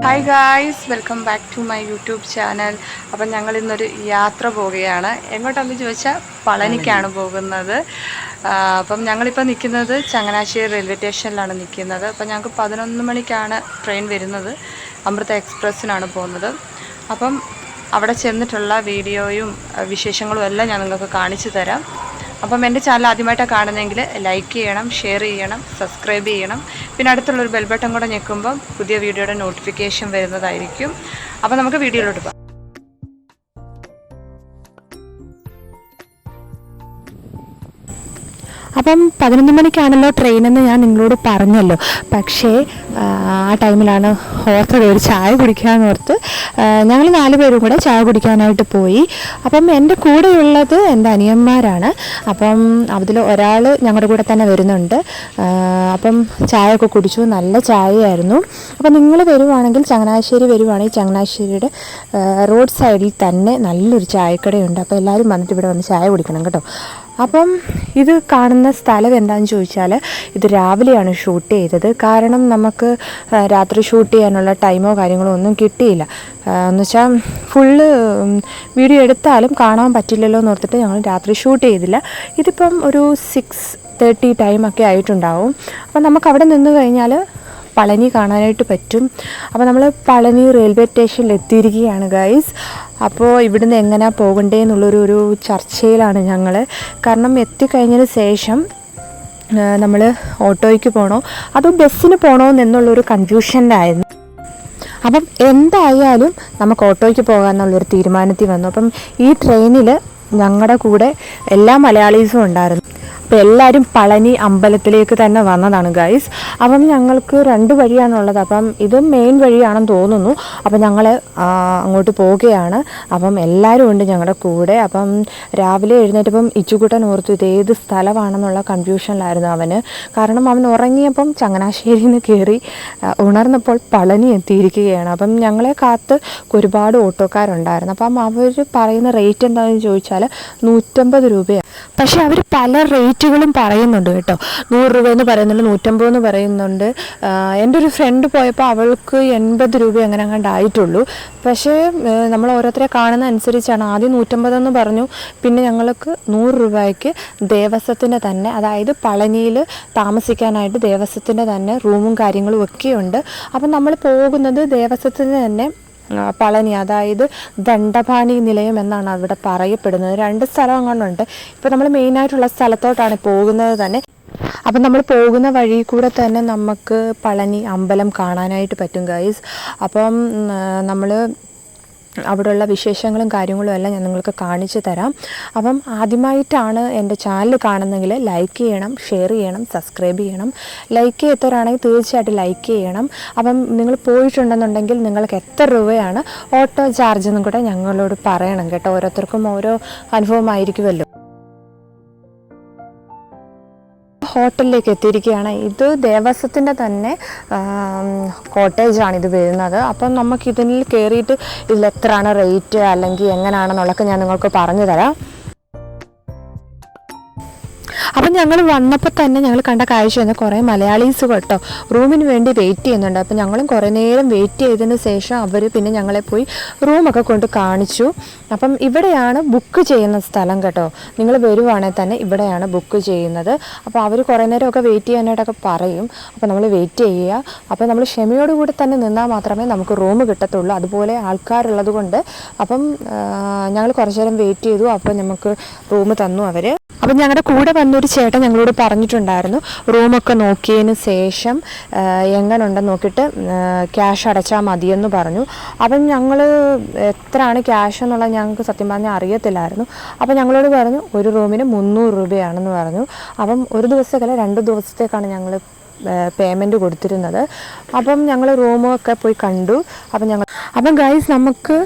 Hi guys, welcome back to my YouTube channel. അപ്പം ഞങ്ങൾ ഇന്നൊരു യാത്ര പോവുകയാണ്. എങ്ങോട്ടാണെന്ന് ചോദിച്ചാൽ പളനിക്കാണ് പോകുന്നത്. അപ്പം ഞങ്ങളിപ്പോൾ നിൽക്കുന്നത് ചങ്ങനാശ്ശേരി റെയിൽവേ സ്റ്റേഷനിലാണ് നിൽക്കുന്നത്. അപ്പം ഞങ്ങൾക്ക് 11 മണിക്കാണ് ട്രെയിൻ വരുന്നത്. അമൃത എക്സ്പ്രസ്സിനാണ് പോകുന്നത്. അപ്പം അവിടെ ചെന്നിട്ടുള്ള വീഡിയോയും വിശേഷങ്ങളും എല്ലാം ഞാൻ നിങ്ങൾക്ക് കാണിച്ചു തരാം. അപ്പം എൻ്റെ ചാനൽ ആദ്യമായിട്ടാണ് കാണുന്നതെങ്കിൽ ലൈക്ക് ചെയ്യണം, ഷെയർ ചെയ്യണം, സബ്സ്ക്രൈബ് ചെയ്യണം. പിന്നെ അടുത്തുള്ളൊരു ബെൽ ബട്ടൺ കൂടെ ഞെക്കുമ്പം പുതിയ വീഡിയോയുടെ നോട്ടിഫിക്കേഷൻ വരുന്നതായിരിക്കും. അപ്പോൾ നമുക്ക് വീഡിയോയിലോട്ട് പോകാം. അപ്പം 11 മണിക്കാണല്ലോ ട്രെയിനെന്ന് ഞാൻ നിങ്ങളോട് പറഞ്ഞല്ലോ. പക്ഷേ ആ ടൈമിലാണ് ഓർത്തത് ഒരു ചായ കുടിക്കാമെന്ന് ഓർത്ത് ഞങ്ങൾ 4 പേരും കൂടെ ചായ കുടിക്കാനായിട്ട് പോയി. അപ്പം എൻ്റെ കൂടെയുള്ളത് എൻ്റെ അനിയന്മാരാണ്. അപ്പം അതിൽ ഒരാൾ ഞങ്ങളുടെ കൂടെ തന്നെ വരുന്നുണ്ട്. അപ്പം ചായയൊക്കെ കുടിച്ചു, നല്ല ചായയായിരുന്നു. അപ്പം നിങ്ങൾ വരുവാണെങ്കിൽ ചങ്ങനാശ്ശേരി വരുവാണെങ്കിൽ ചങ്ങനാശ്ശേരിയുടെ റോഡ് സൈഡിൽ തന്നെ നല്ലൊരു ചായക്കടയുണ്ട്. അപ്പോൾ എല്ലാവരും വന്നിട്ട് ഇവിടെ വന്ന് ചായ കുടിക്കണം കേട്ടോ. അപ്പം ഇത് കാണുന്ന സ്ഥലം എന്താണെന്ന് ചോദിച്ചാൽ ഇത് രാവിലെയാണ് ഷൂട്ട് ചെയ്തത്. കാരണം നമുക്ക് രാത്രി ഷൂട്ട് ചെയ്യാനുള്ള ടൈമോ കാര്യങ്ങളോ ഒന്നും കിട്ടിയില്ല. എന്ന് വെച്ചാൽ ഫുള്ള് വീഡിയോ എടുത്താലും കാണാൻ പറ്റില്ലല്ലോ എന്ന് ഓർത്തിട്ട് ഞങ്ങൾ രാത്രി ഷൂട്ട് ചെയ്തില്ല. ഇതിപ്പം ഒരു 6:30 ടൈമൊക്കെ ആയിട്ടുണ്ടാവും. അപ്പം നമുക്ക് അവിടെ നിന്ന് കഴിഞ്ഞാൽ പളനി കാണാനായിട്ട് പറ്റും. അപ്പോൾ നമ്മൾ പളനി റെയിൽവേ സ്റ്റേഷനിൽ എത്തിയിരിക്കുകയാണ് ഗൈസ്. അപ്പോൾ ഇവിടുന്ന് എങ്ങനെയാണ് പോകണ്ടേന്നുള്ളൊരു ചർച്ചയിലാണ് ഞങ്ങൾ. കാരണം എത്തിക്കഴിഞ്ഞതിന് ശേഷം നമ്മൾ ഓട്ടോയ്ക്ക് പോകണോ അതോ ബസ്സിന് പോകണോ എന്നുള്ളൊരു കൺഫ്യൂഷനിലായിരുന്നു. അപ്പം എന്തായാലും നമുക്ക് ഓട്ടോയ്ക്ക് പോകാമെന്നുള്ളൊരു തീരുമാനത്തിൽ വന്നു. അപ്പം ഈ ട്രെയിനിൽ ഞങ്ങളുടെ കൂടെ എല്ലാ മലയാളീസും ഉണ്ടായിരുന്നു. അപ്പോൾ എല്ലാവരും പളനി അമ്പലത്തിലേക്ക് തന്നെ വന്നതാണ് ഗൈസ്. അപ്പം ഞങ്ങൾക്ക് 2 വഴിയാണുള്ളത്. അപ്പം ഇത് മെയിൻ വഴിയാണെന്ന് തോന്നുന്നു. അപ്പം ഞങ്ങൾ അങ്ങോട്ട് പോവുകയാണ്. അപ്പം എല്ലാവരും ഉണ്ട് ഞങ്ങളുടെ കൂടെ. അപ്പം രാവിലെ എഴുന്നേറ്റപ്പം ഇച്ചുകൂട്ടൻ ഓർത്തു ഇത് ഏത് സ്ഥലമാണെന്നുള്ള കൺഫ്യൂഷനിലായിരുന്നു അവന്. കാരണം അവൻ ഉറങ്ങിയപ്പം ചങ്ങനാശ്ശേരിയിൽ നിന്ന് കയറി ഉണർന്നപ്പോൾ പളനി എത്തിയിരിക്കുകയാണ്. അപ്പം ഞങ്ങളെ കാത്ത് ഒരുപാട് ഓട്ടോക്കാരുണ്ടായിരുന്നു. അപ്പം അവർ പറയുന്ന റേറ്റ് എന്താണെന്ന് ചോദിച്ചാൽ 150 രൂപയാണ്. പക്ഷേ അവർ പല റേറ്റുകളും പറയുന്നുണ്ട് കേട്ടോ. 100 രൂപ എന്ന് പറയുന്നുണ്ട്, 150 എന്ന് പറയുന്നുണ്ട്. എൻ്റെ ഒരു ഫ്രണ്ട് പോയപ്പോൾ അവൾക്ക് 80 രൂപ അങ്ങനെ ആയിട്ടുള്ളൂ. പക്ഷേ നമ്മൾ ഓരോരുത്തരെ കാണുന്ന അനുസരിച്ചാണ്. ആദ്യം 150 എന്ന് പറഞ്ഞു, പിന്നെ ഞങ്ങൾക്ക് 100 രൂപയ്ക്ക് ദേവസ്വത്തിൻ്റെ തന്നെ, അതായത് പളനിയിൽ താമസിക്കാനായിട്ട് ദേവസ്വത്തിൻ്റെ തന്നെ റൂമും കാര്യങ്ങളും ഒക്കെയുണ്ട്. അപ്പം നമ്മൾ പോകുന്നത് ദേവസ്വത്തിന് തന്നെ പളനി, അതായത് ദണ്ഡപാണി നിലയം എന്നാണ് അവിടെ പറയപ്പെടുന്നത്. 2 സ്ഥലം അങ്ങോട്ടുണ്ട്. ഇപ്പോൾ നമ്മൾ മെയിനായിട്ടുള്ള സ്ഥലത്തോട്ടാണ് പോകുന്നത് തന്നെ. അപ്പം നമ്മൾ പോകുന്ന വഴി കൂടെ തന്നെ നമുക്ക് പളനി അമ്പലം കാണാനായിട്ട് പറ്റും ഗൈസ്. അപ്പം നമ്മൾ അവിടെയുള്ള വിശേഷങ്ങളും കാര്യങ്ങളും എല്ലാം ഞാൻ നിങ്ങൾക്ക് കാണിച്ചു തരാം. അപ്പം ആദ്യമായിട്ടാണ് എൻ്റെ ചാനൽ കാണുന്നതെങ്കിൽ ലൈക്ക് ചെയ്യണം, ഷെയർ ചെയ്യണം, സബ്സ്ക്രൈബ് ചെയ്യണം. ലൈക്ക് ചെയ്യാത്തവരാണെങ്കിൽ തീർച്ചയായിട്ടും ലൈക്ക് ചെയ്യണം. അപ്പം നിങ്ങൾ പോയിട്ടുണ്ടെന്നുണ്ടെങ്കിൽ നിങ്ങൾക്ക് എത്ര രൂപയാണ് ഓട്ടോ ചാർജ് എന്നും കൂടെ ഞങ്ങളോട് പറയണം കേട്ടോ. ഓരോരുത്തർക്കും ഓരോ അനുഭവമായിരിക്കുമല്ലോ. ഹോട്ടലിലേക്ക് എത്തിയിരിക്കുകയാണ്. ഇത് ദേവസ്വത്തിൻ്റെ തന്നെ കോട്ടേജാണ് ഇത് വരുന്നത്. അപ്പം നമുക്കിതിൽ കയറിയിട്ട് ഇതിലെത്രയാണ് റേറ്റ് അല്ലെങ്കിൽ എങ്ങനെയാണെന്നുള്ളതൊക്കെ ഞാൻ നിങ്ങൾക്ക് പറഞ്ഞു തരാം. അപ്പം ഞങ്ങൾ വന്നപ്പോൾ തന്നെ ഞങ്ങൾ കണ്ട കാഴ്ച വന്ന് കുറേ മലയാളീസ് കേട്ടോ റൂമിന് വേണ്ടി വെയിറ്റ് ചെയ്യുന്നുണ്ട്. അപ്പം ഞങ്ങളും കുറേ നേരം വെയിറ്റ് ചെയ്തതിന് ശേഷം അവർ പിന്നെ ഞങ്ങളെ പോയി റൂമൊക്കെ കൊണ്ട് കാണിച്ചു. അപ്പം ഇവിടെയാണ് ബുക്ക് ചെയ്യുന്ന സ്ഥലം കേട്ടോ. നിങ്ങൾ വരുവാണെങ്കിൽ തന്നെ ഇവിടെയാണ് ബുക്ക് ചെയ്യുന്നത്. അപ്പോൾ അവർ കുറേ നേരമൊക്കെ വെയിറ്റ് ചെയ്യാനായിട്ടൊക്കെ പറയും. അപ്പോൾ നമ്മൾ വെയിറ്റ് ചെയ്യുക. അപ്പോൾ നമ്മൾ ക്ഷമയോടുകൂടി തന്നെ നിന്നാൽ മാത്രമേ നമുക്ക് റൂം കിട്ടത്തുള്ളൂ. അതുപോലെ ആൾക്കാരുള്ളത് കൊണ്ട് അപ്പം ഞങ്ങൾ കുറച്ച് നേരം വെയിറ്റ് ചെയ്തു. അപ്പോൾ നമുക്ക് റൂം തന്നു അവർ. അപ്പം ഞങ്ങളുടെ കൂടെ വന്നൊരു ചേട്ടൻ ഞങ്ങളോട് പറഞ്ഞിട്ടുണ്ടായിരുന്നു റൂമൊക്കെ നോക്കിയതിന് ശേഷം എങ്ങനെയുണ്ടെന്ന് നോക്കിയിട്ട് ക്യാഷ് അടച്ചാൽ മതിയെന്ന് പറഞ്ഞു. അപ്പം ഞങ്ങൾ എത്രയാണ് ക്യാഷ് എന്നുള്ളത് ഞങ്ങൾക്ക് സത്യം പറഞ്ഞാൽ അറിയത്തില്ലായിരുന്നു. അപ്പം ഞങ്ങളോട് പറഞ്ഞു ഒരു റൂമിന് 300 രൂപയാണെന്ന് പറഞ്ഞു. അപ്പം ഒരു ദിവസത്തേക്കല്ല 2 ദിവസത്തേക്കാണ് ഞങ്ങൾ പേയ്മെൻറ്റ് കൊടുത്തിരുന്നത്. അപ്പം ഞങ്ങൾ റൂമൊക്കെ പോയി കണ്ടു. അപ്പം ഗൈസ് നമുക്ക്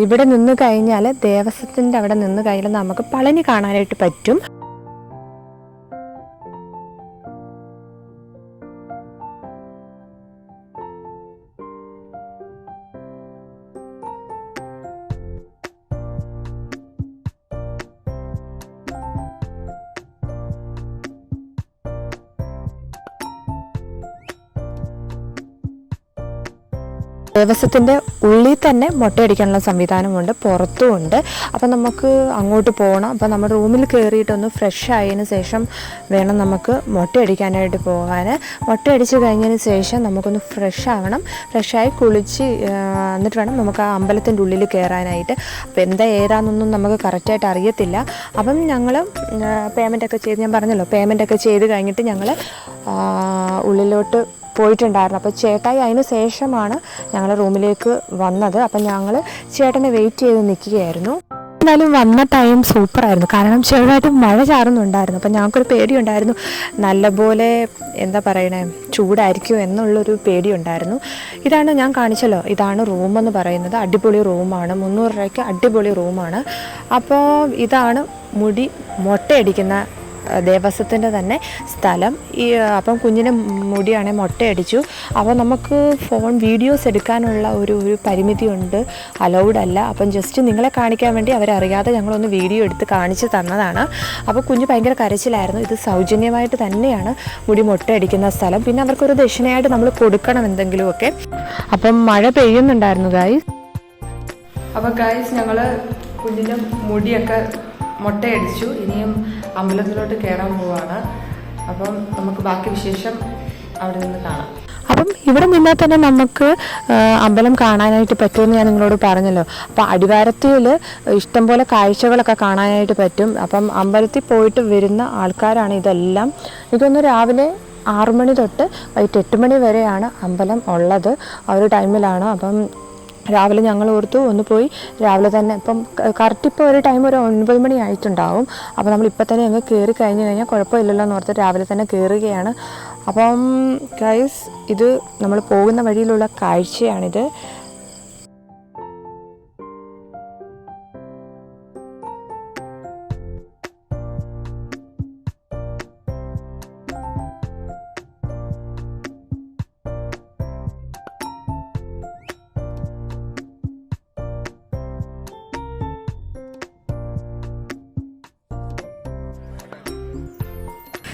ഇവിടെ നിന്ന് കഴിഞ്ഞാൽ ദേവസ്വത്തിൻ്റെ അവിടെ നിന്ന് കഴിഞ്ഞാൽ നമുക്ക് പളനി കാണാനായിട്ട് പറ്റും. ദേവസ്വത്തിൻ്റെ ഉള്ളിൽ തന്നെ മുട്ടയടിക്കാനുള്ള സംവിധാനമുണ്ട്, പുറത്തുമുണ്ട്. അപ്പം നമുക്ക് അങ്ങോട്ട് പോകണം. അപ്പം നമ്മുടെ റൂമിൽ കയറിയിട്ടൊന്ന് ഫ്രഷ് ആയതിന് ശേഷം വേണം നമുക്ക് മുട്ടയടിക്കാനായിട്ട് പോകാൻ. മുട്ടയടിച്ച് കഴിഞ്ഞതിന് ശേഷം നമുക്കൊന്ന് ഫ്രഷ് ആവണം. ഫ്രഷായി കുളിച്ച് എന്നിട്ട് വേണം നമുക്ക് ആ അമ്പലത്തിൻ്റെ ഉള്ളിൽ കയറാനായിട്ട്. അപ്പോൾ എന്താ ഏതാണെന്നൊന്നും നമുക്ക് കറക്റ്റായിട്ട് അറിയത്തില്ല. അപ്പം ഞങ്ങൾ പേയ്മെൻറ്റൊക്കെ ചെയ്ത്, ഞാൻ പറഞ്ഞല്ലോ, പേയ്മെൻറ്റൊക്കെ ചെയ്ത് കഴിഞ്ഞിട്ട് ഞങ്ങൾ ഉള്ളിലോട്ട് പോയിട്ടുണ്ടായിരുന്നു. അപ്പോൾ ചേട്ടായി അതിന് ശേഷമാണ് ഞങ്ങൾ റൂമിലേക്ക് വന്നത്. അപ്പം ഞങ്ങൾ ചേട്ടനെ വെയിറ്റ് ചെയ്ത് നിൽക്കുകയായിരുന്നു. എന്നാലും വന്ന ടൈം സൂപ്പറായിരുന്നു, കാരണം ചെറുതായിട്ട് മഴ ചാറുന്നുണ്ടായിരുന്നു. അപ്പം ഞങ്ങൾക്കൊരു പേടിയുണ്ടായിരുന്നു, നല്ലപോലെ എന്താ പറയണേ, ചൂടായിരിക്കുമോ എന്നുള്ളൊരു പേടിയുണ്ടായിരുന്നു. ഇതാണ് ഞാൻ കാണിച്ചല്ലോ, ഇതാണ് റൂമെന്ന് പറയുന്നത്. അടിപൊളി റൂമാണ്, 300 രൂപയ്ക്ക് അടിപൊളി റൂമാണ്. അപ്പോൾ ഇതാണ് മുട്ടയടിക്കുന്ന ദേവസ്വത്തിൻ്റെ തന്നെ സ്ഥലം. അപ്പം കുഞ്ഞിന് മുടിയാണെങ്കിൽ മുട്ടയടിച്ചു. അപ്പോൾ നമുക്ക് ഫോൺ വീഡിയോസ് എടുക്കാനുള്ള ഒരു പരിമിതിയുണ്ട്, അലൗഡ് അല്ല. അപ്പം ജസ്റ്റ് നിങ്ങളെ കാണിക്കാൻ വേണ്ടി അവരറിയാതെ ഞങ്ങളൊന്ന് വീഡിയോ എടുത്ത് കാണിച്ച് തന്നതാണ്. അപ്പോൾ കുഞ്ഞ് ഭയങ്കര കരച്ചിലായിരുന്നു. ഇത് സൗജന്യമായിട്ട് തന്നെയാണ് മുടി മുട്ടയടിക്കുന്ന സ്ഥലം. പിന്നെ അവർക്കൊരു ദക്ഷിണയായിട്ട് നമ്മൾ കൊടുക്കണം എന്തെങ്കിലുമൊക്കെ. അപ്പം മഴ പെയ്യുന്നുണ്ടായിരുന്നു ഗായ്സ്. അപ്പോൾ ഗായ്സ് ഞങ്ങൾ കുഞ്ഞിൻ്റെ മുടിയൊക്കെ മുട്ടയടിച്ചു. ഇനിയും അമ്പലത്തിലോട്ട് കയറാൻ പോവാണ്. അപ്പം നമുക്ക് ബാക്കി വിശേഷം അവിടെ നിന്ന് കാണാം. അപ്പം ഇവിടെ നിന്നാൽ തന്നെ നമുക്ക് അമ്പലം കാണാനായിട്ട് പറ്റുമെന്ന് ഞാൻ നിങ്ങളോട് പറഞ്ഞല്ലോ. അപ്പോൾ അടിവാരത്തിൽ ഇഷ്ടംപോലെ കാഴ്ചകളൊക്കെ കാണാനായിട്ട് പറ്റും. അപ്പം അമ്പലത്തിൽ പോയിട്ട് വരുന്ന ആൾക്കാരാണ് ഇതെല്ലാം. എനിക്കൊന്ന് രാവിലെ 6 മണി തൊട്ട് വൈകിട്ട് 8 മണി വരെയാണ് അമ്പലം ഉള്ളത്. ആ ഒരു ടൈമിലാണ്. അപ്പം രാവിലെ ഞങ്ങൾ ഓർത്തു ഒന്ന് പോയി രാവിലെ തന്നെ, ഇപ്പം കറക്റ്റ് ഇപ്പോൾ ഒരു ടൈം ഒരു 9 മണി ആയിട്ടുണ്ടാവും. അപ്പോൾ നമ്മൾ ഇപ്പം തന്നെ അങ്ങ് കയറി കഴിഞ്ഞ് കഴിഞ്ഞാൽ കുഴപ്പമില്ലല്ലോ എന്ന് ഓർത്ത് രാവിലെ തന്നെ കയറുകയാണ്. അപ്പം ഗൈസ്, ഇത് നമ്മൾ പോകുന്ന വഴിയിലുള്ള കാഴ്ചയാണിത്.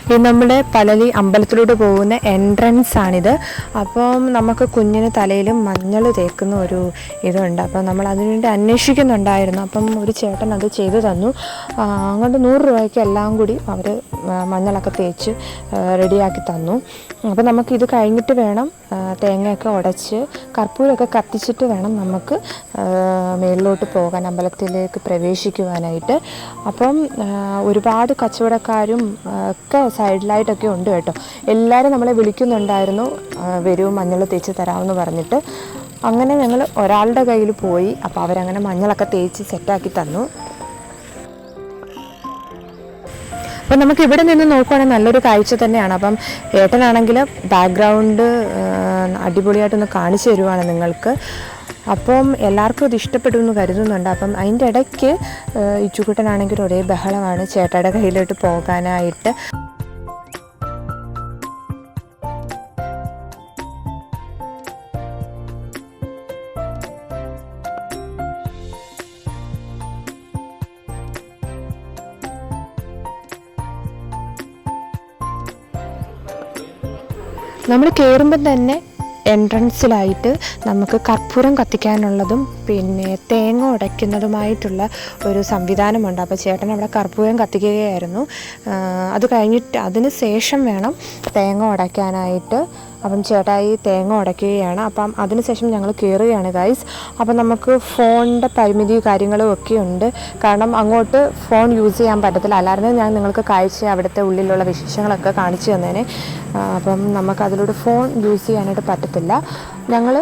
ഇത് നമ്മുടെ പളനി അമ്പലത്തിലോട്ട് പോകുന്ന എൻട്രൻസ് ആണിത്. അപ്പം നമുക്ക് കുഞ്ഞിന് തലയിൽ മഞ്ഞൾ തേക്കുന്ന ഒരു ഇതുണ്ട്. അപ്പം നമ്മൾ അതിനുവേണ്ടി അന്വേഷിക്കുന്നുണ്ടായിരുന്നു. അപ്പം ഒരു ചേട്ടൻ അത് ചെയ്തു തന്നു. അങ്ങോട്ട് 100 രൂപയ്ക്ക് എല്ലാം കൂടി അവർ മഞ്ഞളൊക്കെ തേച്ച് റെഡിയാക്കി തന്നു. അപ്പം നമുക്കിത് കഴിഞ്ഞിട്ട് വേണം തേങ്ങയൊക്കെ ഉടച്ച് കർപ്പൂരമൊക്കെ കത്തിച്ചിട്ട് വേണം നമുക്ക് മേളിലോട്ട് പോകാൻ, അമ്പലത്തിലേക്ക് പ്രവേശിക്കുവാനായിട്ട്. അപ്പം ഒരുപാട് കച്ചവടക്കാരും ഒക്കെ സൈഡിലായിട്ടൊക്കെ ഉണ്ട് കേട്ടോ. എല്ലാവരും നമ്മളെ വിളിക്കുന്നുണ്ടായിരുന്നു, വരൂ മഞ്ഞൾ തേച്ച് തരാമെന്ന് പറഞ്ഞിട്ട്. അങ്ങനെ ഞങ്ങൾ ഒരാളുടെ കയ്യിൽ പോയി. അപ്പോൾ അവരങ്ങനെ മഞ്ഞളൊക്കെ തേച്ച് സെറ്റാക്കി തന്നു. അപ്പം നമുക്ക് ഇവിടെ നിന്ന് നോക്കുവാണെങ്കിൽ നല്ലൊരു കാഴ്ച തന്നെയാണ്. അപ്പം ഏട്ടനാണെങ്കിൽ ബാക്ക്ഗ്രൗണ്ട് അടിപൊളിയായിട്ടൊന്ന് കാണിച്ചു തരുവാണ് നിങ്ങൾക്ക്. അപ്പം എല്ലാവർക്കും ഇത് ഇഷ്ടപ്പെടുമെന്ന് കരുതുന്നുണ്ട്. അപ്പം അതിൻ്റെ ഇടയ്ക്ക് ഇച്ചുക്കുട്ടനാണെങ്കിൽ ഒരേ ബഹളമാണ് ചേട്ടയുടെ കയ്യിലോട്ട് പോകാനായിട്ട്. നമ്മൾ കയറുമ്പം തന്നെ എൻട്രൻസിലായിട്ട് നമുക്ക് കർപ്പൂരം കത്തിക്കാനുള്ളതും പിന്നെ തേങ്ങ ഉടയ്ക്കുന്നതുമായിട്ടുള്ള ഒരു സംവിധാനമുണ്ട്. അപ്പോൾ ചേട്ടൻ അവിടെ കർപ്പൂരം കത്തിക്കുകയായിരുന്നു. അത് കഴിഞ്ഞിട്ട് അതിന് ശേഷം വേണം തേങ്ങ ഉടയ്ക്കാനായിട്ട്. അപ്പം ചേട്ടായി തേങ്ങ ഉടയ്ക്കുകയാണ്. അപ്പം അതിനുശേഷം ഞങ്ങൾ കയറുകയാണ് ഗൈസ്. അപ്പം നമുക്ക് ഫോണിൻ്റെ പരിമിതി കാര്യങ്ങളും ഒക്കെ ഉണ്ട്. കാരണം അങ്ങോട്ട് ഫോൺ യൂസ് ചെയ്യാൻ പറ്റത്തില്ല. അല്ലായിരുന്നു ഞാൻ നിങ്ങൾക്ക് കാഴ്ച അവിടുത്തെ ഉള്ളിലുള്ള വിശേഷങ്ങളൊക്കെ കാണിച്ചു തന്നേനെ. അപ്പം നമുക്കതിലൂടെ ഫോൺ യൂസ് ചെയ്യാനായിട്ട് പറ്റത്തില്ല. ഞങ്ങൾ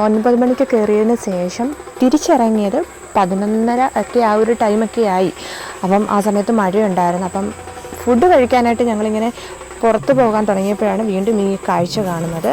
9 മണിക്ക് കയറിയതിന് ശേഷം തിരിച്ചിറങ്ങിയത് 11:30 ഒക്കെ ആ ഒരു ടൈമൊക്കെ ആയി. അപ്പം ആ സമയത്ത് മഴയുണ്ടായിരുന്നു. അപ്പം ഫുഡ് കഴിക്കാനായിട്ട് ഞങ്ങളിങ്ങനെ പുറത്ത് പോകാൻ തുടങ്ങിയപ്പോഴാണ് വീണ്ടും ഈ കാഴ്ച കാണുന്നത്.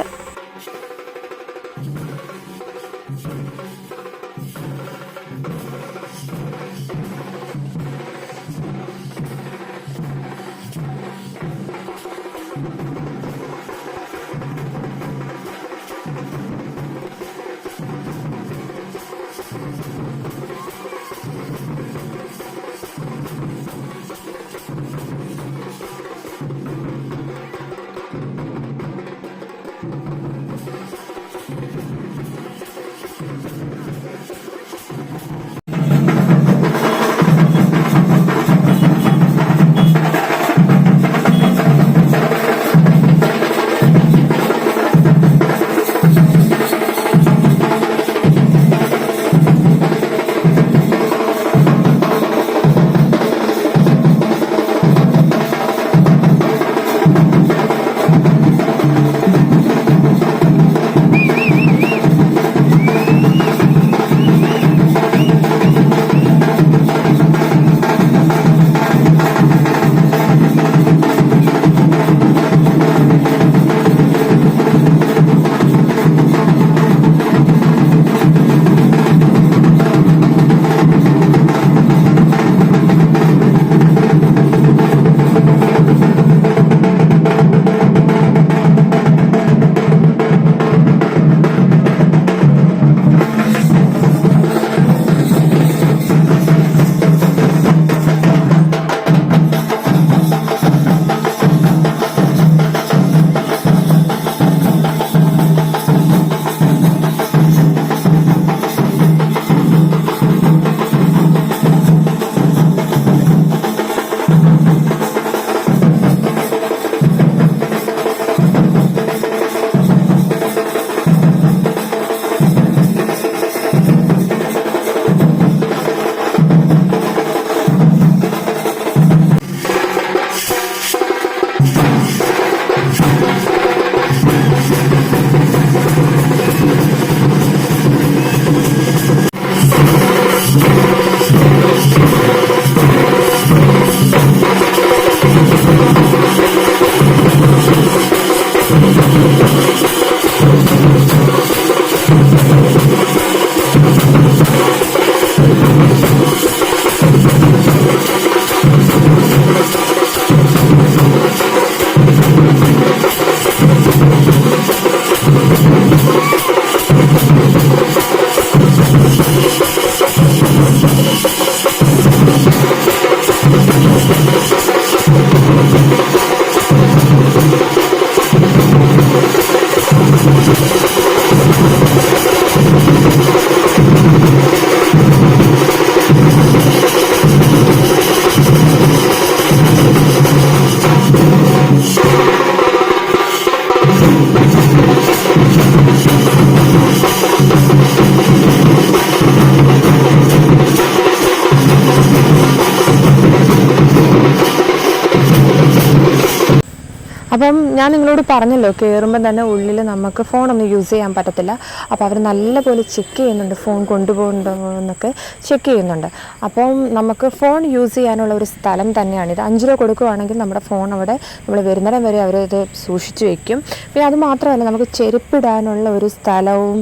അപ്പം ഞാൻ നിങ്ങളോട് പറഞ്ഞല്ലോ, കയറുമ്പം തന്നെ ഉള്ളിൽ നമുക്ക് ഫോണൊന്നും യൂസ് ചെയ്യാൻ പറ്റത്തില്ല. അപ്പോൾ അവർ നല്ലപോലെ ചെക്ക് ചെയ്യുന്നുണ്ട്, ഫോൺ കൊണ്ടുപോകുന്നുണ്ടോ എന്നൊക്കെ ചെക്ക് ചെയ്യുന്നുണ്ട്. അപ്പം നമുക്ക് ഫോൺ യൂസ് ചെയ്യാനുള്ള ഒരു സ്ഥലം തന്നെയാണിത്. 5 രൂപ കൊടുക്കുകയാണെങ്കിൽ നമ്മുടെ ഫോൺ അവിടെ നമ്മൾ വരുന്നിടം വരെ അവരത് സൂക്ഷിച്ച് വയ്ക്കും. പിന്നെ അത് മാത്രമല്ല, നമുക്ക് ചെരുപ്പിടാനുള്ള ഒരു സ്ഥലവും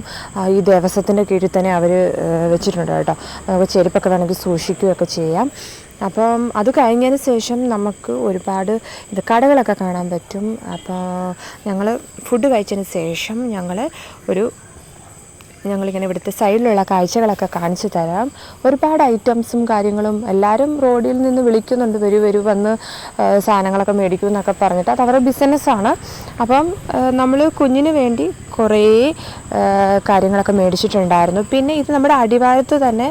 ഈ ദേവസ്വത്തിൻ്റെ കീഴിൽ തന്നെ അവർ വെച്ചിട്ടുണ്ട് കേട്ടോ. നമുക്ക് ചെരുപ്പൊക്കെ വേണമെങ്കിൽ സൂക്ഷിക്കുകയൊക്കെ ചെയ്യാം. അപ്പം അത് കഴിഞ്ഞതിന് ശേഷം നമുക്ക് ഒരുപാട് കടകളൊക്കെ കാണാൻ പറ്റും. അപ്പോൾ ഞങ്ങൾ ഫുഡ് കഴിച്ചതിന് ശേഷം ഞങ്ങളിങ്ങനെ ഇവിടുത്തെ സൈഡിലുള്ള കാഴ്ചകളൊക്കെ കാണിച്ചു തരാം. ഒരുപാട് ഐറ്റംസും കാര്യങ്ങളും എല്ലാവരും റോഡിൽ നിന്ന് വിളിക്കുന്നുണ്ട്, വരൂ വന്ന് സാധനങ്ങളൊക്കെ മേടിക്കൂ എന്നൊക്കെ പറഞ്ഞിട്ട്. അത് അവരുടെ ബിസിനസ്സാണ്. അപ്പം നമ്മൾ കുഞ്ഞിന് വേണ്ടി കുറേ കാര്യങ്ങളൊക്കെ മേടിച്ചിട്ടുണ്ടായിരുന്നു. പിന്നെ ഇത് നമ്മുടെ അടിവാരത്ത് തന്നെ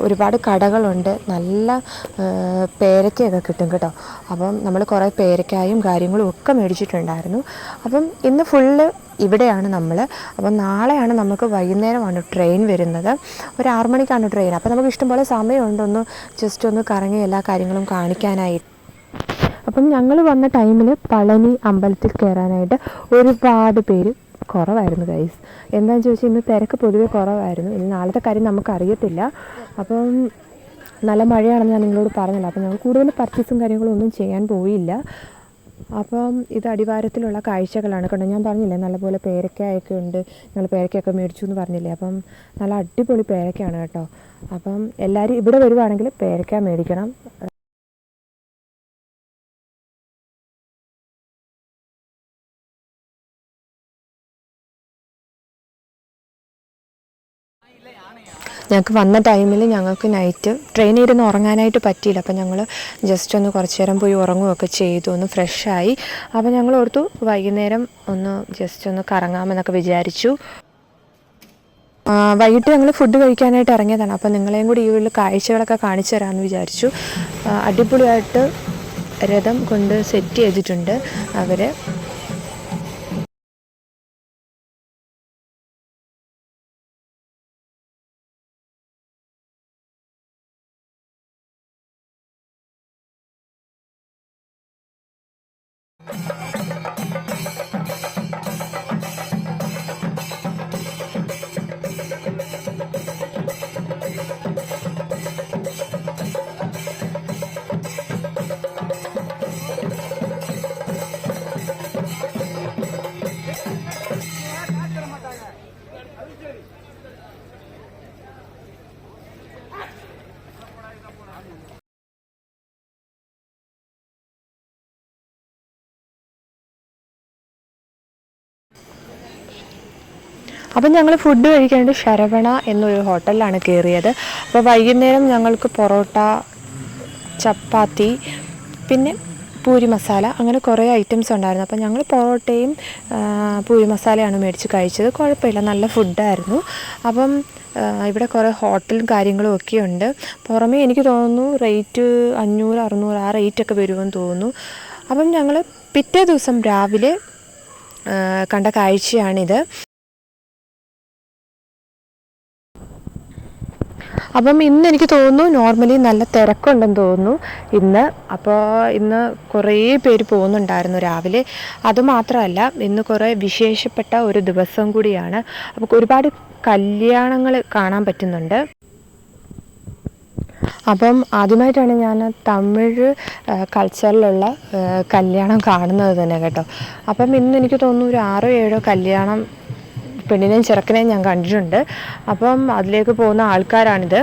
ഒരുപാട് കടകളുണ്ട്. നല്ല പേരക്കയൊക്കെ കിട്ടും കേട്ടോ. അപ്പം നമ്മൾ കുറേ പേരക്കായും കാര്യങ്ങളും ഒക്കെ മേടിച്ചിട്ടുണ്ടായിരുന്നു. അപ്പം ഇന്ന് ഫുള്ള് ഇവിടെയാണ് നമ്മൾ. അപ്പം നാളെയാണ് നമുക്ക് വൈകുന്നേരമാണ് ട്രെയിൻ വരുന്നത്. ഒരു 6 മണിക്കാണ് ട്രെയിൻ. അപ്പോൾ നമുക്ക് ഇഷ്ടംപോലെ സമയമുണ്ട് ജസ്റ്റ് ഒന്ന് കറങ്ങി എല്ലാ കാര്യങ്ങളും കാണിക്കാനായിട്ട്. അപ്പം ഞങ്ങൾ വന്ന ടൈമിൽ പളനി അമ്പലത്തിൽ കയറാനായിട്ട് ഒരുപാട് പേര് കുറവായിരുന്നു ഗൈസ്. എന്താണെന്ന് ചോദിച്ചാൽ ഇന്ന് തിരക്ക് പൊതുവെ കുറവായിരുന്നു. ഇനി നാളത്തെ കാര്യം നമുക്കറിയത്തില്ല. അപ്പം നല്ല മഴയാണെന്ന് ഞാൻ നിങ്ങളോട് പറഞ്ഞില്ല. അപ്പം ഞങ്ങൾ കൂടുതൽ പർച്ചേസും കാര്യങ്ങളും ഒന്നും ചെയ്യാൻ പോയില്ല. അപ്പം ഇത് അടിവാരത്തിലുള്ള കാഴ്ചകളാണ് കണ്ടോ. ഞാൻ പറഞ്ഞില്ലേ നല്ലപോലെ പേരക്കയൊക്കെ ഉണ്ട്. ഞങ്ങൾ പേരക്കയൊക്കെ മേടിച്ചു എന്ന് പറഞ്ഞില്ലേ. അപ്പം നല്ല അടിപൊളി പേരക്കയാണ് കേട്ടോ. അപ്പം എല്ലാവരും ഇവിടെ വരുവാണെങ്കിൽ പേരക്ക മേടിക്കണം. ഞങ്ങൾക്ക് വന്ന ടൈമിൽ ഞങ്ങൾക്ക് നൈറ്റ് ട്രെയിനിൽ ഇരുന്ന് ഉറങ്ങാനായിട്ട് പറ്റിയില്ല. അപ്പം ഞങ്ങൾ ജസ്റ്റ് ഒന്ന് കുറച്ച് നേരം പോയി ഉറങ്ങുകയൊക്കെ ചെയ്തു, ഒന്ന് ഫ്രഷായി. അപ്പം ഞങ്ങൾ ഓർത്തു വൈകുന്നേരം ഒന്ന് ജസ്റ്റ് ഒന്ന് കറങ്ങാമെന്നൊക്കെ വിചാരിച്ചു. വൈകിട്ട് ഞങ്ങൾ ഫുഡ് കഴിക്കാനായിട്ട് ഇറങ്ങിയതാണ്. അപ്പം നിങ്ങളെയും കൂടി ഈ വീട്ടിൽ കാഴ്ചകളൊക്കെ കാണിച്ചു തരാമെന്ന് വിചാരിച്ചു. അടിപൊളിയായിട്ട് രഥം കൊണ്ട് സെറ്റ് ചെയ്തിട്ടുണ്ട് അവർ. അപ്പം ഞങ്ങൾ ഫുഡ് കഴിക്കാനായിട്ട് ശരവണ എന്നൊരു ഹോട്ടലിലാണ് കയറിയത്. അപ്പോൾ വൈകുന്നേരം ഞങ്ങൾക്ക് പൊറോട്ട, ചപ്പാത്തി, പിന്നെ പൂരി മസാല, അങ്ങനെ കുറേ ഐറ്റംസ് ഉണ്ടായിരുന്നു. അപ്പം ഞങ്ങൾ പൊറോട്ടയും പൂരി മസാലയാണ് മേടിച്ച് കഴിച്ചത്. കുഴപ്പമില്ല, നല്ല ഫുഡായിരുന്നു. അപ്പം ഇവിടെ കുറേ ഹോട്ടലും കാര്യങ്ങളും ഒക്കെ ഉണ്ട്. പുറമേ എനിക്ക് തോന്നുന്നു റേറ്റ് 500-600 ആ റേറ്റൊക്കെ വരുമെന്ന് തോന്നുന്നു. അപ്പം ഞങ്ങൾ പിറ്റേ ദിവസം രാവിലെ കണ്ട കാഴ്ചയാണിത്. അപ്പം ഇന്ന് എനിക്ക് തോന്നുന്നു നോർമലി നല്ല തിരക്കുണ്ടെന്ന് തോന്നുന്നു ഇന്ന്. അപ്പോൾ ഇന്ന് കുറേ പേര് പോകുന്നുണ്ടായിരുന്നു രാവിലെ. അതുമാത്രമല്ല, ഇന്ന് കുറേ വിശേഷപ്പെട്ട ഒരു ദിവസം കൂടിയാണ്. അപ്പോൾ ഒരുപാട് കല്യാണങ്ങൾ കാണാൻ പറ്റുന്നുണ്ട്. അപ്പം ആദ്യമായിട്ടാണ് ഞാൻ തമിഴ് കൾച്ചറിലുള്ള കല്യാണം കാണുന്നത് തന്നെ കേട്ടോ. അപ്പം ഇന്ന് എനിക്ക് തോന്നുന്നു ഒരു 6-7 കല്യാണം പെണ്ണിനെയും ചെറുക്കനെയും ഞാൻ കണ്ടിട്ടുണ്ട്. അപ്പം അതിലേക്ക് പോകുന്ന ആൾക്കാരാണിത്.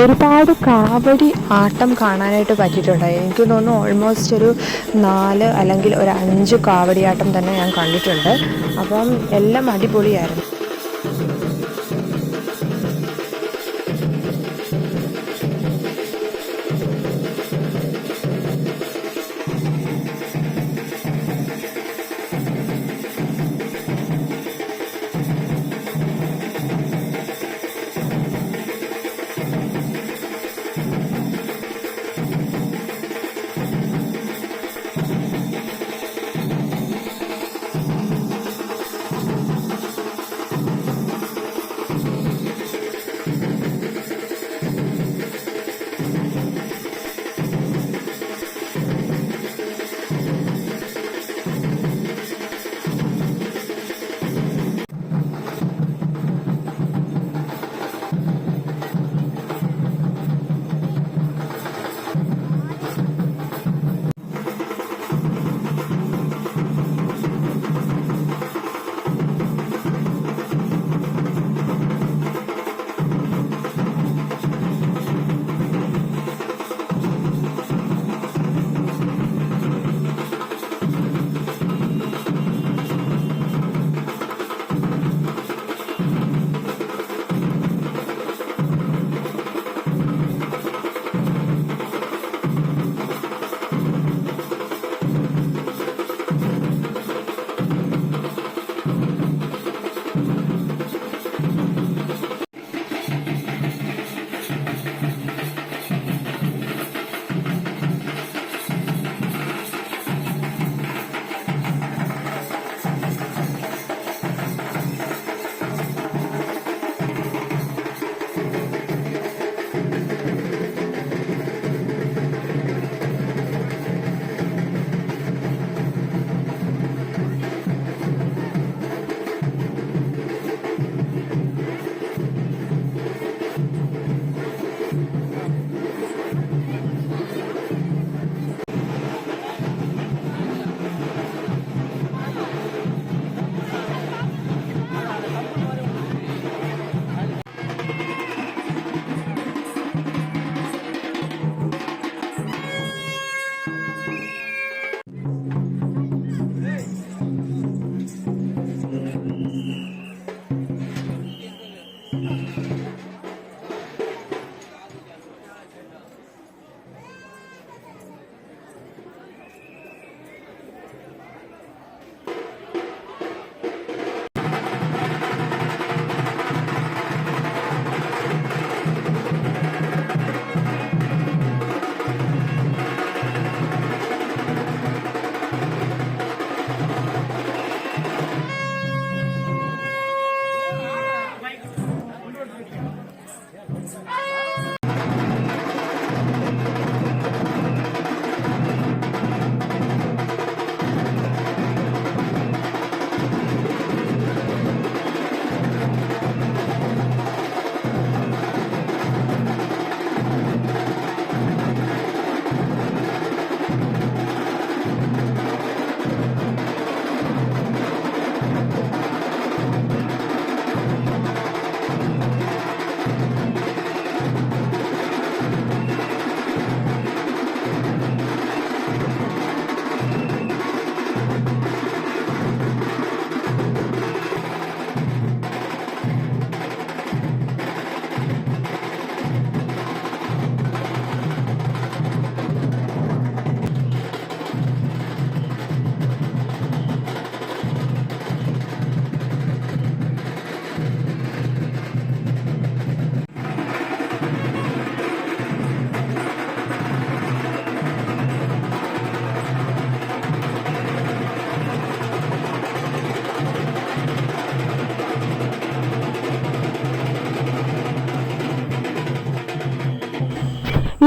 ഒരുപാട് കാവടി ആട്ടം കാണാനായിട്ട് പറ്റിയിട്ടുണ്ട്. എനിക്ക് തോന്നുന്നു ഓൾമോസ്റ്റ് ഒരു 4 അല്ലെങ്കിൽ ഒരു 5 കാവടിയാട്ടം തന്നെ ഞാൻ കണ്ടിട്ടുണ്ട്. അപ്പം എല്ലാം അടിപൊളിയായിരുന്നു.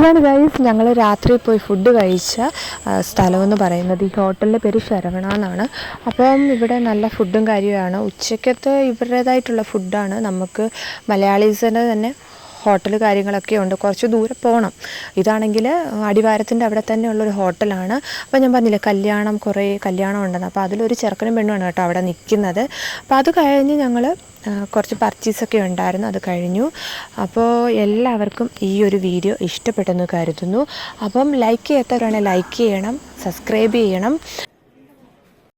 ഇതാണ് ഗൈസ് ഞങ്ങൾ രാത്രി പോയി ഫുഡ് കഴിച്ച സ്ഥലമെന്ന് പറയുന്നത്. ഈ ഹോട്ടലിൻ്റെ പേര് ശരവണ എന്നാണ്. അപ്പം ഇവിടെ നല്ല ഫുഡും കാര്യമാണ്. ഉച്ചക്കത്തെ ഇവരുടേതായിട്ടുള്ള ഫുഡാണ്. നമുക്ക് മലയാളീസിൻ്റെ തന്നെ ഹോട്ടൽ കാര്യങ്ങളൊക്കെ ഉണ്ട്, കുറച്ച് ദൂരെ പോകണം. ഇതാണെങ്കിൽ അടിവാരത്തിൻ്റെ അവിടെ തന്നെ ഉള്ളൊരു ഹോട്ടലാണ്. അപ്പോൾ ഞാൻ പറഞ്ഞില്ലേ കുറേ കല്യാണം ഉണ്ടെന്ന്, അപ്പോൾ അതിലൊരു ചെറുക്കനും പെണ്ണുമാണ് കേട്ടോ അവിടെ നിൽക്കുന്നത്. അപ്പോൾ അത് കഴിഞ്ഞ് ഞങ്ങൾ കുറച്ച് പർച്ചേസൊക്കെ ഉണ്ടായിരുന്നു, അത് കഴിഞ്ഞു. അപ്പോൾ എല്ലാവർക്കും ഈ ഒരു വീഡിയോ ഇഷ്ടപ്പെട്ടെന്ന് കരുതുന്നു. അപ്പം ലൈക്ക് ചെയ്യാത്തവരാണെങ്കിൽ ലൈക്ക് ചെയ്യണം, സബ്സ്ക്രൈബ് ചെയ്യണം.